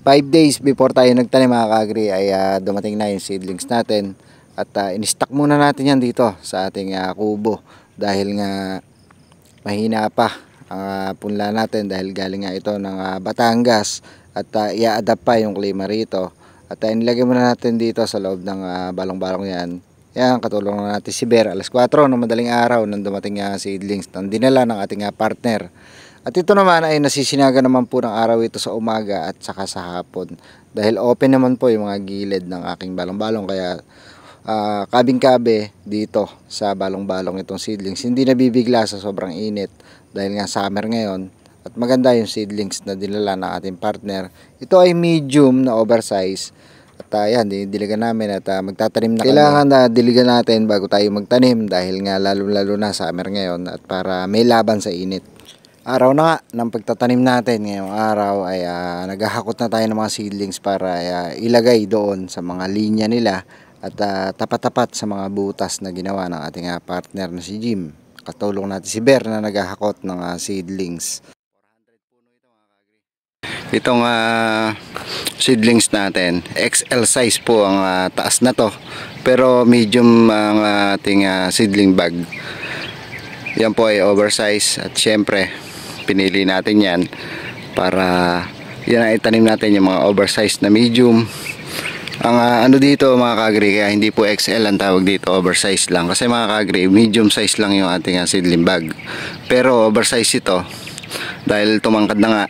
5 days before tayo nagtanim mga ka-agri ay dumating na yung seedlings natin at in-stock muna natin yan dito sa ating kubo dahil nga mahina pa ang punla natin dahil galing nga ito ng Batangas at i-adapt pa yung klima rito at inilagay muna natin dito sa loob ng balong-balong yan. Yan, katulong natin si Bear alas 4 ng madaling araw nang dumating seedlings nang dinala ng ating partner. At ito naman ay nasisinaga naman po ng araw ito sa umaga at saka sa hapon. Dahil open naman po yung mga gilid ng aking balong-balong kaya kabing-kabe dito sa balong-balong itong seedlings. Hindi nabibigla sa sobrang init dahil nga summer ngayon. At maganda yung seedlings na dinala ng ating partner. Ito ay medium na oversize. At yan, didiligan namin at magtatanim na kailangan na diligan natin bago tayo magtanim dahil nga lalo-lalo na summer ngayon at para may laban sa init. Araw na nga ng pagtatanim natin ngayong araw ay naghahakot na tayo ng mga seedlings para ilagay doon sa mga linya nila at tapat-tapat sa mga butas na ginawa ng ating partner na si Jim. Katulong natin si Bear na naghahakot ng seedlings. Itong seedlings natin, XL size po ang taas na to pero medium ang ating seedling bag. Yan po ay oversize at syempre pinili natin yan para yan ay itanim natin yung mga oversized na medium. Ang ano dito mga ka-agri, kaya hindi po XL ang tawag dito, oversized lang kasi mga ka-agri medium size lang yung ating seedling bag pero oversized ito dahil tumangkad na nga,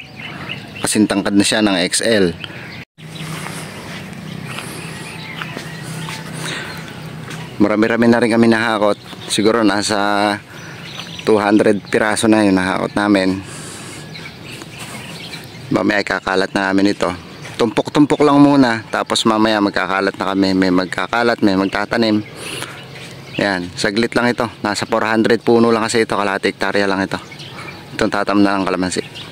kasing tangkad na siya ng XL. Marami-rami na rin kami nahakot, siguro nasa 200 piraso na yung nahakot namin. Mamaya kakalat na namin ito. Tumpok-tumpok lang muna, tapos mamaya magkakalat na kami. May magkakalat, may magtatanim. Yan, saglit lang ito. Nasa 400 puno lang kasi ito, kalahati hektarya lang ito. Itong tatam na ng kalamansi.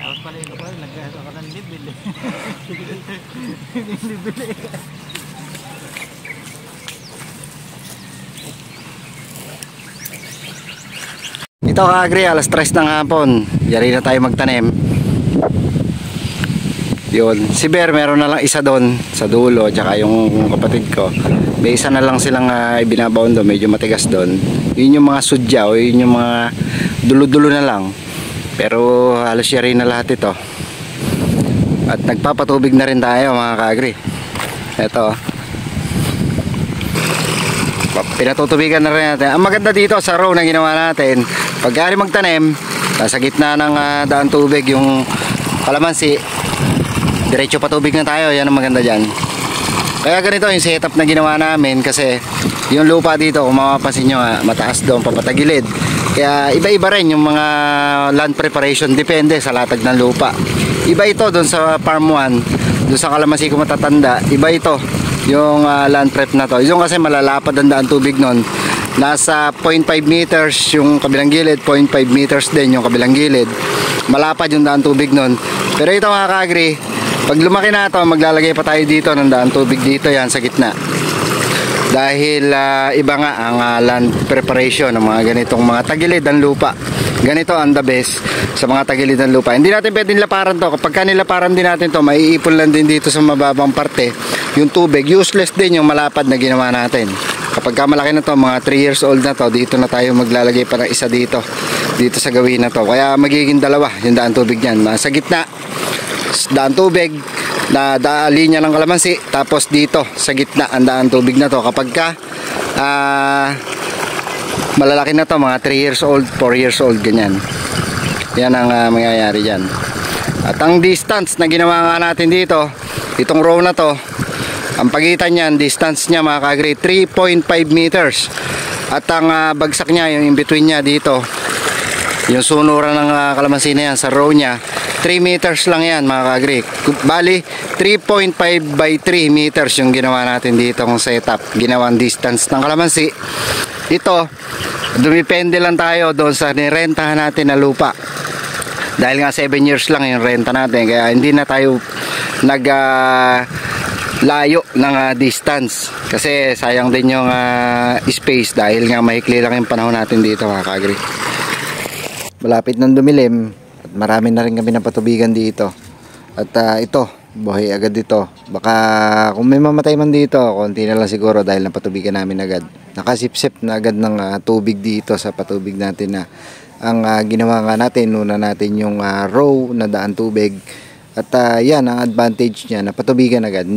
Tapos pala yung kapal, nag-asa ka ng libil. Ito ka-agri, alas 3 ng hapon. Yari na tayo magtanim. Yun, si Bear meron na lang isa doon sa dulo, tsaka yung kapatid ko. May isa na lang silang ibinabaon doon, medyo matigas doon. Yun yung mga sudya o yun yung mga dulo-dulo na lang. Pero halos yari na lahat ito. At nagpapatubig na rin tayo mga ka-agri. Ito. Pinatutubigan na rin natin. Ang maganda dito sa row na ginawa natin, pagkari magtanim, nasa gitna ng daan tubig yung kalamansi, diretso patubig na tayo. Yan ang maganda dyan. Kaya ganito yung setup na ginawa namin kasi yung lupa dito kung mapapansin nyo mataas doon papatagilid. Kaya iba-iba rin yung mga land preparation, depende sa latag ng lupa. Iba ito doon sa farm 1, doon sa kalamansi ko matatanda, iba ito yung land prep na to. Yung kasi malalapad ang daan tubig nun, nasa 0.5 meters yung kabilang gilid, 0.5 meters din yung kabilang gilid, malapad yung daan tubig nun. Pero ito mga ka-agri, pag lumaki na ito, maglalagay pa tayo dito ng daan tubig dito yan sa gitna. Dahil iba nga ang land preparation ng mga ganitong mga tagilid ng lupa. Ganito ang the best sa mga tagilid ng lupa. Hindi natin pwedeng laparan to. Kapag nilaparan din natin to, maiipon lang din dito sa mababang parte yung tubig. Useless din yung malapad na ginawa natin. Kapag malaki na to, mga 3 years old na to, dito na tayo maglalagay pa ng isa dito sa gawin na to. Kaya magiging dalawa yung daan tubig niyan. Sa gitna, daan tubig na linya ng kalamansi, tapos dito sa gitna ang daan tubig na to. Kapag malalaki na to, mga 3 years old, 4 years old, ganyan. Yan ang mangyayari dyan. At ang distance na ginawa nga natin dito, itong row na to, ang pagitan niyan, distance niya mga ka-agri, 3.5 meters. At ang bagsak niya, yung in between niya dito, Yung sunuran ng kalamansi na yan sa row niya, 3 meters lang yan mga ka-agri. Bali, 3.5 by 3 meters yung ginawa natin dito kung setup. Ginawang distance ng kalamansi. Ito, dumipende lang tayo doon sa nirentahan natin na lupa. Dahil nga 7 years lang yung renta natin, kaya hindi na tayo layo ng distance. Kasi sayang din yung space dahil nga maikli lang yung panahon natin dito mga ka-agri. Malapit ng dumilim at marami na rin kami napatubigan dito. At ito, buhay agad dito. Baka kung may mamatay man dito, konti na lang siguro dahil napatubigan namin agad. Nakasipsip na agad ng tubig dito sa patubig natin na ang ginawa nga natin, nuna natin yung row na daan tubig. At yan ang advantage niya, napatubigan agad.